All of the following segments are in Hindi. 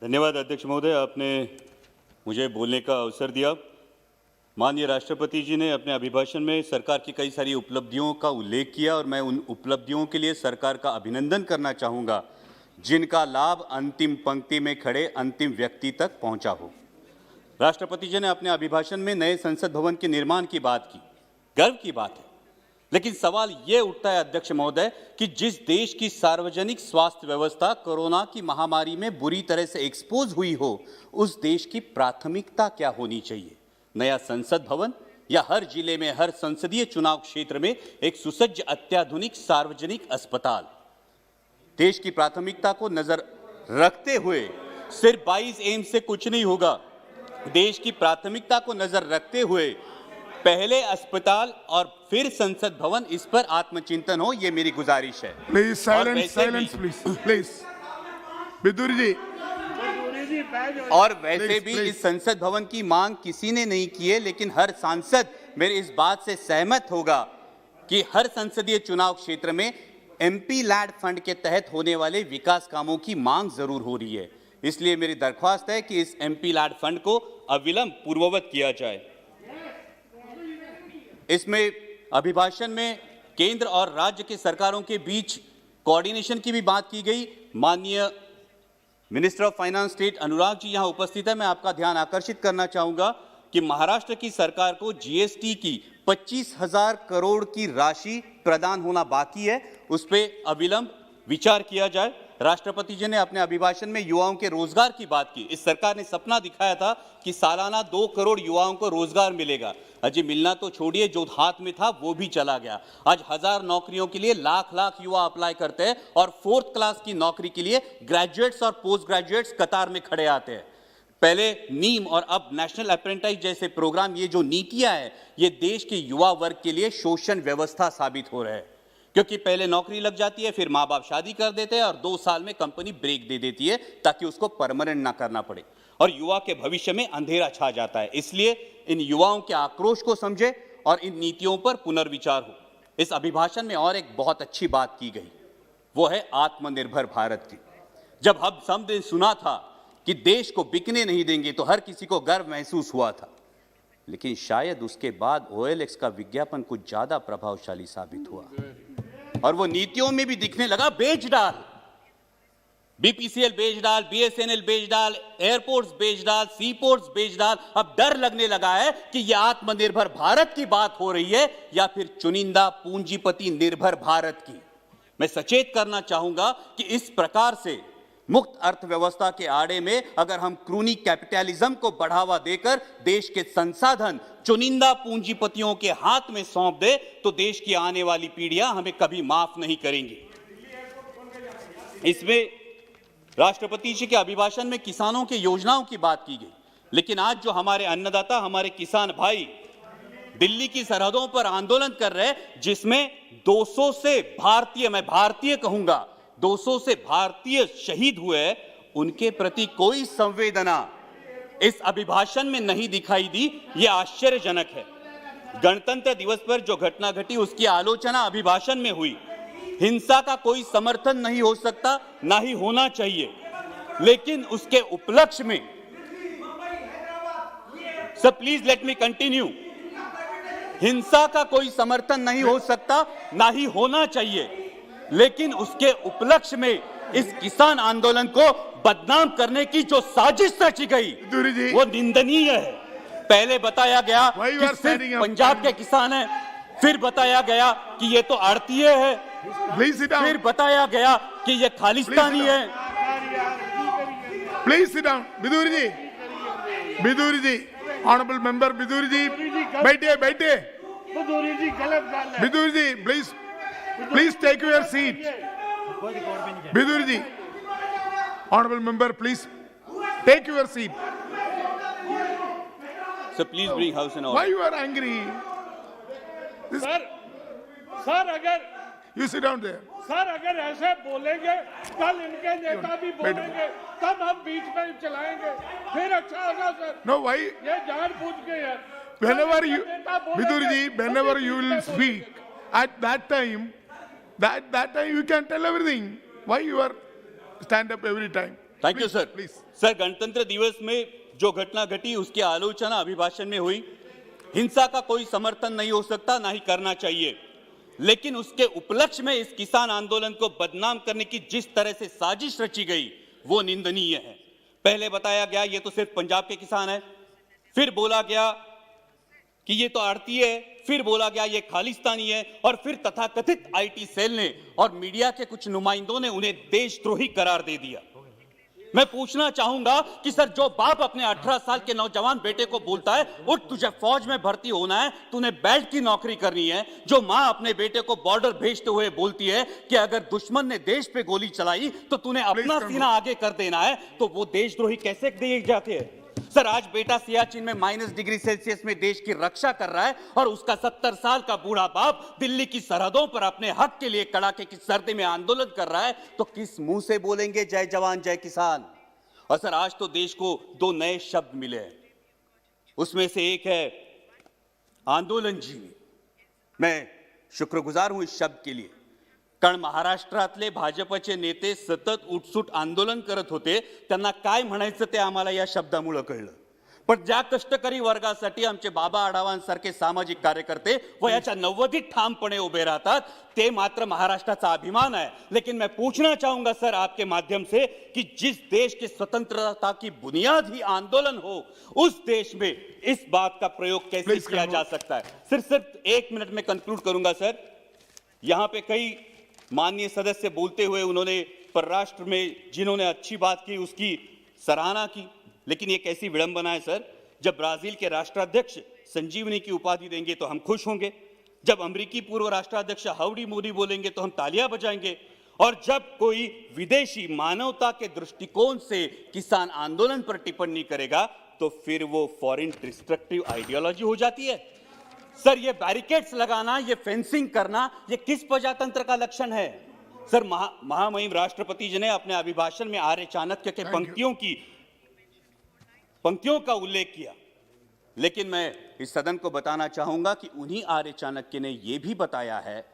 धन्यवाद अध्यक्ष महोदय, आपने मुझे बोलने का अवसर दिया। माननीय राष्ट्रपति जी ने अपने अभिभाषण में सरकार की कई सारी उपलब्धियों का उल्लेख किया और मैं उन उपलब्धियों के लिए सरकार का अभिनंदन करना चाहूँगा जिनका लाभ अंतिम पंक्ति में खड़े अंतिम व्यक्ति तक पहुँचा हो। राष्ट्रपति जी ने अपने अभिभाषण में नए संसद भवन के निर्माण की बात की, गर्व की बात है। लेकिन सवाल ये उठता है अध्यक्ष महोदय कि जिस देश की सार्वजनिक स्वास्थ्य व्यवस्था कोरोना की महामारी में बुरी तरह से एक्सपोज हुई हो, उस देश की प्राथमिकता क्या होनी चाहिए? नया संसद भवन या हर जिले में हर संसदीय चुनाव क्षेत्र में एक सुसज्ज अत्याधुनिक सार्वजनिक अस्पताल? देश की प्राथमिकता को नजर रखते हुए सिर्फ 22 एम्स से कुछ नहीं होगा। देश की प्राथमिकता को नजर रखते हुए पहले अस्पताल और फिर संसद भवन, इस पर आत्मचिंतन हो, ये मेरी गुजारिश है। Please silence please Vidur ji. और वैसे भी इस संसद भवन की मांग किसी ने नहीं की है, लेकिन हर सांसद मेरे इस बात से सहमत होगा कि हर संसदीय चुनाव क्षेत्र में एमपी लैड फंड के तहत होने वाले विकास कामों की मांग जरूर हो रही है। इसलिए मेरी दरख्वास्त है कि इस एमपी लैड फंड को अविलंब पूर्ववत किया जाए। इसमें अभिभाषण में केंद्र और राज्य के सरकारों के बीच कोऑर्डिनेशन की भी बात की गई। माननीय minister of finance state Anurag ji यहां उपस्थित है। मैं आपका ध्यान आकर्षित करना चाहूंगा कि महाराष्ट्र की सरकार को जीएसटी की 25,000 करोड़ की राशि प्रदान होना बाकी है, उस पर अविलंब विचार किया जाए। राष्ट्रपति जी ने अपने अभिभाषण में युवाओं के रोजगार की बात की। इस सरकार ने सपना दिखाया था कि सालाना 2 करोड़ युवाओं को रोजगार मिलेगा। अजय मिलना तो छोड़िए, जो हाथ में था वो भी चला गया। आज 1000 नौकरियों के लिए लाख लाख युवा अप्लाई करते हैं और 4th क्लास की नौकरी के लिए ग्रेजुएट्स और पोस्ट ग्रेजुएट्स कतार में खड़े आते हैं। पहले नीम और अब नेशनल अप्रेंटिस जैसे प्रोग्राम, ये जो नीतियां हैं, ये देश के युवा वर्ग के लिए शोषण व्यवस्था साबित हो रहे हैं। क्योंकि पहले नौकरी लग जाती है, फिर माँ बाप शादी कर देते हैं और 2 साल में कंपनी ब्रेक दे देती है ताकि उसको परमानेंट ना करना पड़े और युवा के भविष्य में अंधेरा छा जाता है। इसलिए इन युवाओं के आक्रोश को समझे और इन नीतियों पर पुनर्विचार हो। इस अभिभाषण में और एक बहुत अच्छी बात की गई, वो है आत्मनिर्भर भारत की। जब हमने सुना था कि देश को बिकने नहीं देंगे तो हर किसी को गर्व महसूस हुआ था, लेकिन शायद उसके बाद OLX का विज्ञापन कुछ ज्यादा प्रभावशाली साबित हुआ और वो नीतियों में भी दिखने लगा। बेच डाल, BPCL बेच डाल, BSNL बेच डाल, एयरपोर्ट्स बेच डाल, सीपोर्ट्स बेच डाल। अब डर लगने लगा है कि यह आत्मनिर्भर भारत की बात हो रही है या फिर चुनिंदा पूंजीपति निर्भर भारत की। मैं सचेत करना चाहूंगा कि इस प्रकार से मुक्त अर्थव्यवस्था के आड़े में अगर हम क्रूनी कैपिटलिज्म को बढ़ावा देकर देश के संसाधन चुनिंदा पूंजीपतियों के हाथ में सौंप दे तो देश की आने वाली पीढ़ियां हमें कभी माफ नहीं करेंगी। इसमें राष्ट्रपति जी के अभिभाषण में किसानों की योजनाओं की बात की गई, लेकिन आज जो हमारे अन्नदाता, हमारे किसान भाई दिल्ली की सरहदों पर आंदोलन कर रहे हैं, जिसमें 200 से भारतीय, मैं भारतीय कहूंगा, 200 से भारतीय शहीद हुए, उनके प्रति कोई संवेदना इस अभिभाषण में नहीं दिखाई दी। यह आश्चर्यजनक है। गणतंत्र दिवस पर जो घटना घटी उसकी आलोचना अभिभाषण में हुई। हिंसा का कोई समर्थन नहीं हो सकता, ना ही होना चाहिए, लेकिन उसके उपलक्ष्य में, sir please let me continue, हिंसा का कोई समर्थन नहीं हो सकता, ना ही होना चाहिए, लेकिन उसके उपलक्ष्य में इस किसान आंदोलन को बदनाम करने की जो साजिश रची गई वो निंदनीय है। पहले बताया गया कि सिर्फ पंजाब के किसान हैं, फिर बताया गया कि ये तो आड़तीय है, फिर बताया गया कि ये खालिस्तानी है। Please sit down. Bidur ji, honourable member Bidur ji, बैठिए बैठिए। Bidur ji please take your seat. Bidur ji, honorable member, please take your seat. So please bring house and order. Why you are angry? Sir अगर you sit down there. Sir अगर ऐसे बोलेंगे, कल इनके नेता भी बोलेंगे, तब हम बीच में चलाएंगे, फिर अच्छा होगा सर। No, why? ये जानबूझ के है। Whenever you, Bidur ji, whenever you will speak, at that time you can tell everything. Why you are stand up every time? Thank you sir. Please. Sir, गणतंत्र दिवस में जो घटना घटी उसकी आलोचना अभिभाषण में हुई। हिंसा का कोई समर्थन नहीं हो सकता, ना ही करना चाहिए, लेकिन उसके उपलक्ष्य में इस किसान आंदोलन को बदनाम करने की जिस तरह से साजिश रची गई वो निंदनीय है। पहले बताया गया ये तो सिर्फ पंजाब के किसान है, फिर बोला गया कि ये तो आड़ती है, फिर बोला गया ये खालिस्तानी है, और फिर तथाकथित आईटी सेल ने और मीडिया के कुछ नुमाइंदों ने उन्हें देशद्रोही करार दे दिया। मैं पूछना चाहूंगा कि सर, जो बाप अपने 18 साल के नौजवान बेटे को बोलता है उठ तुझे फौज में भर्ती होना है, तूने बेल्ट की नौकरी करनी है, जो मां अपने बेटे को बॉर्डर भेजते हुए बोलती है कि अगर दुश्मन ने देश पे गोली चलाई तो तूने अपना सीना आगे कर देना है, तो वो देशद्रोही कैसे दिए जाते हैं? सर, आज बेटा सियाचिन में -डिग्री सेल्सियस में देश की रक्षा कर रहा है और उसका 70 साल का बूढ़ा बाप दिल्ली की सरहदों पर अपने हक के लिए कड़ाके की सर्दी में आंदोलन कर रहा है, तो किस मुंह से बोलेंगे जय जवान जय किसान? और सर, आज तो देश को 2 नए शब्द मिले हैं, उसमें से एक है आंदोलन जीवी। मैं शुक्रगुजार हूं इस शब्द के लिए, कारण महाराष्ट्रातले भाजपचे नेते सतत उठसूट आंदोलन करत होते, त्यांना काय म्हणायचं ते आम्हाला या शब्दामुळे कळलं। पण ज्या कष्टकरी वर्गासाठी आमचे बाबा आढावांसारखे सामाजिक कार्यकर्ते वयाच्या 90 ठामपणे उभे राहतात, ते मात्र महाराष्ट्राचा अभिमान है। लेकिन मैं पूछना चाहूंगा सर आपके माध्यम से कि जिस देश की स्वतंत्रता की बुनियाद ही आंदोलन हो, उस देश में इस बात का प्रयोग कैसे किया जा सकता है? सिर्फ 1 मिनट में कंक्लूड करूंगा सर। यहां पे कई माननीय सदस्य बोलते हुए उन्होंने परराष्ट्र में जिन्होंने अच्छी बात की उसकी सराहना की, लेकिन ये कैसी विडंबना है सर, जब ब्राजील के राष्ट्राध्यक्ष संजीवनी की उपाधि देंगे तो हम खुश होंगे, जब अमेरिकी पूर्व राष्ट्राध्यक्ष हाउडी मोदी बोलेंगे तो हम तालियां बजाएंगे, और जब कोई विदेशी मानवता के दृष्टिकोण से किसान आंदोलन पर टिप्पणी करेगा तो फिर वो फॉरेन डिस्ट्रक्टिव आइडियोलॉजी हो जाती है। सर, ये बैरिकेड्स लगाना, ये फेंसिंग करना, ये किस प्रजातंत्र का लक्षण है? सर, महामहिम राष्ट्रपति जी ने अपने अभिभाषण में आर्य चाणक्य के पंक्तियों का उल्लेख किया, लेकिन मैं इस सदन को बताना चाहूंगा कि उन्हीं आर्य चाणक्य ने यह भी बताया है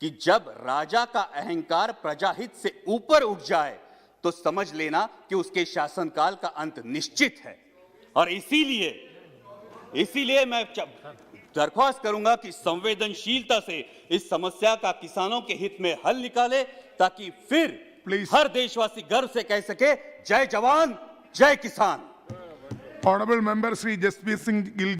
कि जब राजा का अहंकार प्रजाहित से ऊपर उठ जाए तो समझ लेना कि उसके शासनकाल का अंत निश्चित है। और इसीलिए मैं दरख्वास्त करूंगा कि संवेदनशीलता से इस समस्या का किसानों के हित में हल निकाले, ताकि फिर हर देशवासी गर्व से कह सके जय जवान जय किसान। Honorable Member Sri Jasbir Singh Gill